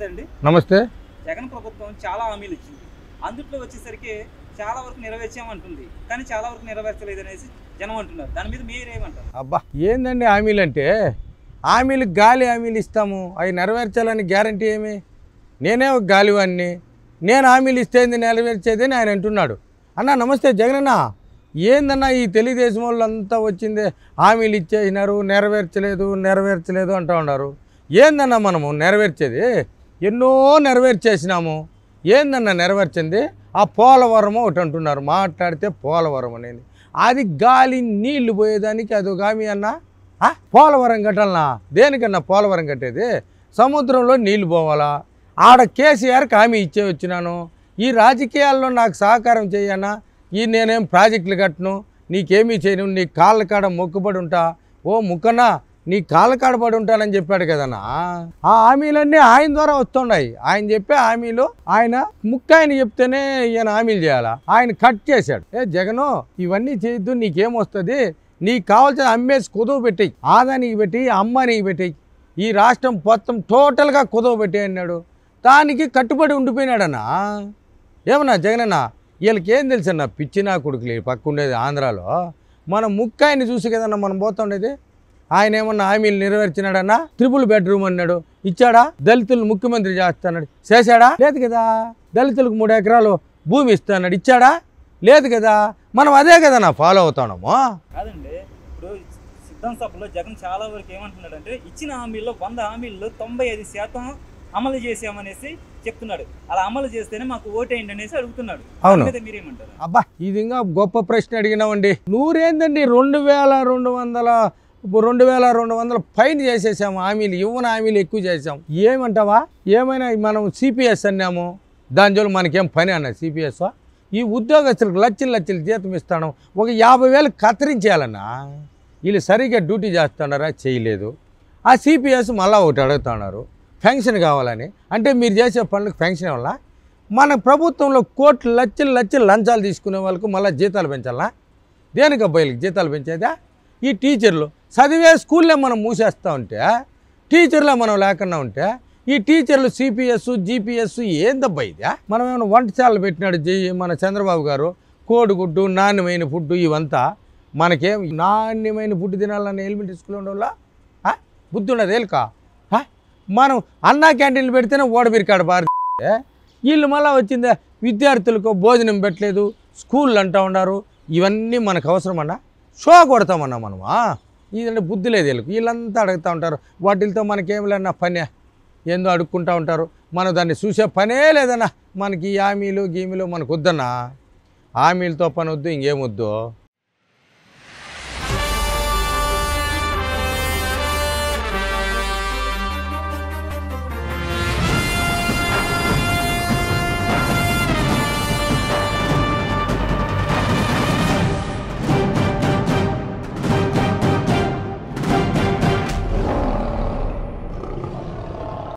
నమస్తే అండి. నమస్తే. జగన్ ప్రభుత్వం చాలా హామీలు ఇచ్చింది. అందుట్లో వచ్చేసరికి చాలా వరకు నెరవేర్చామంటుంది. కానీ చాలా వరకు నెరవేర్చలేదనేసి జనం అంటున్నారు. దాని మీద మీరేమంటారు? అబ్బా ఏందండి హామీలు అంటే? హామీలకు గాలి హామీలు ఇస్తాము, అవి నెరవేర్చాలని గ్యారంటీ ఏమి? నేనే ఒక గాలివాడిని, నేను హామీలు ఇస్తేంది నెరవేర్చేది అని ఆయన అంటున్నాడు. అన్న నమస్తే జగనన్న, ఏందన్నా ఈ తెలుగుదేశం వాళ్ళంతా వచ్చింది హామీలు ఇచ్చేసినారు, నెరవేర్చలేదు అంటూ ఉన్నారు. ఏందన్నా మనము నెరవేర్చేది? ఎన్నో నెరవేర్చేసినాము. ఏందన్నా నెరవేర్చింది? ఆ పోలవరం ఒకటి అంటున్నారు, మాట్లాడితే పోలవరం అనేది అది గాలి నీళ్లు పోయేదానికి అది ఒక హామీ అన్నా? పోలవరం కట్టాలన్నా? దేనికన్నా పోలవరం కట్టేది? సముద్రంలో నీళ్లు పోవాలా? ఆడ కేసీఆర్కి హామీ ఇచ్చే వచ్చినాను, ఈ రాజకీయాల్లో నాకు సహకారం చేయన్నా, ఈ నేనేం ప్రాజెక్టులు కట్టను, నీకేమీ చేయను, నీ కాళ్ళ కాడ మొక్కుబడి ఉంటా, ఓ ముక్కన్నా నీ కాళ్ళ కాడ పడి ఉంటానని చెప్పాడు కదన్నా. ఆ హామీలన్నీ ఆయన ద్వారా వస్తున్నాయి. ఆయన చెప్పే హామీలు ఆయన ముక్కాయన చెప్తేనే ఈయన హామీలు చేయాలా? ఆయన కట్ చేశాడు. జగను ఇవన్నీ చేయొద్దు, నీకేమొస్తుంది, నీకు కావాల్సిన అమ్మేసి కుదువ పెట్టేయి, ఆదానికి పెట్టి అమ్మానికి పెట్టేయి, ఈ రాష్ట్రం మొత్తం టోటల్గా కుదువ పెట్టే అన్నాడు. దానికి కట్టుబడి ఉండిపోయినాడన్నా. ఏమన్నా జగనన్న వీళ్ళకి ఏం తెలుసన్నా? పిచ్చినా కొడుకులు పక్క ఉండేది ఆంధ్రాలో. మనం ముక్కాయని చూసి కదన్నా మనం పోతుండేది. ఆయన ఏమన్నా హామీలు నెరవేర్చినాడన్నా? 3 బెడ్రూమ్ అన్నాడు, ఇచ్చాడా? దళితులు ముఖ్యమంత్రి చేస్తాడు, చేశాడా? లేదు కదా. దళితులకు 3 ఎకరాలు భూమి ఇస్తాడు, ఇచ్చాడా? లేదు కదా. మనం అదే కదన్నా ఫాలో అవుతున్నాము. కాదండి, ఇప్పుడు సిద్ధం సభలో జగన్ చాలా వరకు ఏమంటున్నాడంటే ఇచ్చిన హామీల్లో 100 హామీల్లో 95% అమలు చేసామనేసి చెప్తున్నాడు. అలా అమలు చేస్తేనే మాకు ఓటేయండి అనేసి అడుగుతున్నాడు. అవును, మీరేమంటారు? అబ్బా ఇది ఇంకా గొప్ప ప్రశ్న అడిగినామండి. నూరేందండి 2200 పైన చేసేసాము హామీలు. ఇవ్వని హామీలు ఎక్కువ చేసాం. ఏమంటావా? ఏమైనా మనం సిపిఎస్ అన్నాము, దాని జోలు మనకేం పని అన్న సిపిఎస్? ఈ ఉద్యోగస్తులకు లక్షలు జీతం ఇస్తాను, ఒక 50,000 కత్తిరించేయాలన్నా. వీళ్ళు సరిగ్గా డ్యూటీ చేస్తున్నారా? చేయలేదు. ఆ సిపిఎస్ మళ్ళీ ఒకటి అడుగుతున్నారు, పెన్షన్ కావాలని. అంటే మీరు చేసే పనులకు పెన్షన్ వల్ల మన ప్రభుత్వంలో కోట్లు లక్షలు లంచాలు తీసుకునే వాళ్ళకు మళ్ళీ జీతాలు పెంచాలా? దేనికి అబ్బాయిలకి జీతాలు పెంచేదా? ఈ టీచర్లు చదివే స్కూల్లో మనం మూసేస్తూ ఉంటే, టీచర్లో మనం లేకుండా ఉంటే, ఈ టీచర్లు సిపిఎస్ జిపిఎస్ ఏందబ్బా ఇది? మనం ఏమైనా వంటశాలలు పెట్టినాడు మన చంద్రబాబు గారు, కోడిగుడ్డు నాణ్యమైన ఫుడ్, ఇవంతా మనకేం నాణ్యమైన ఫుడ్ తినాలని ఎలిమెంటరీ స్కూల్ ఉండేవాళ్ళ బుద్ధి ఉండదు ఏలుక. మనం అన్నా క్యాంటీన్లు పెడితేనే ఓడబిరికాడు బారి. వీళ్ళు మళ్ళీ వచ్చిందే విద్యార్థులకు భోజనం పెట్టలేదు, స్కూళ్ళు అంటూ ఉన్నారు. ఇవన్నీ మనకు అవసరమన్నా? షో కొడతామన్నా మనమా? ఇదంటే బుద్ధి లేదు వీళ్ళకి. వీళ్ళంతా అడుగుతూ ఉంటారు, వాటితో మనకేం లేదన్నా పనే, ఏందో అడుక్కుంటూ ఉంటారు. మనం దాన్ని చూసే పనే లేదన్నా. మనకి ఈ హామీలు గీమీలు మనకు వద్దన్నా. హామీలతో పని వద్దు, ఇంకేమొద్దు.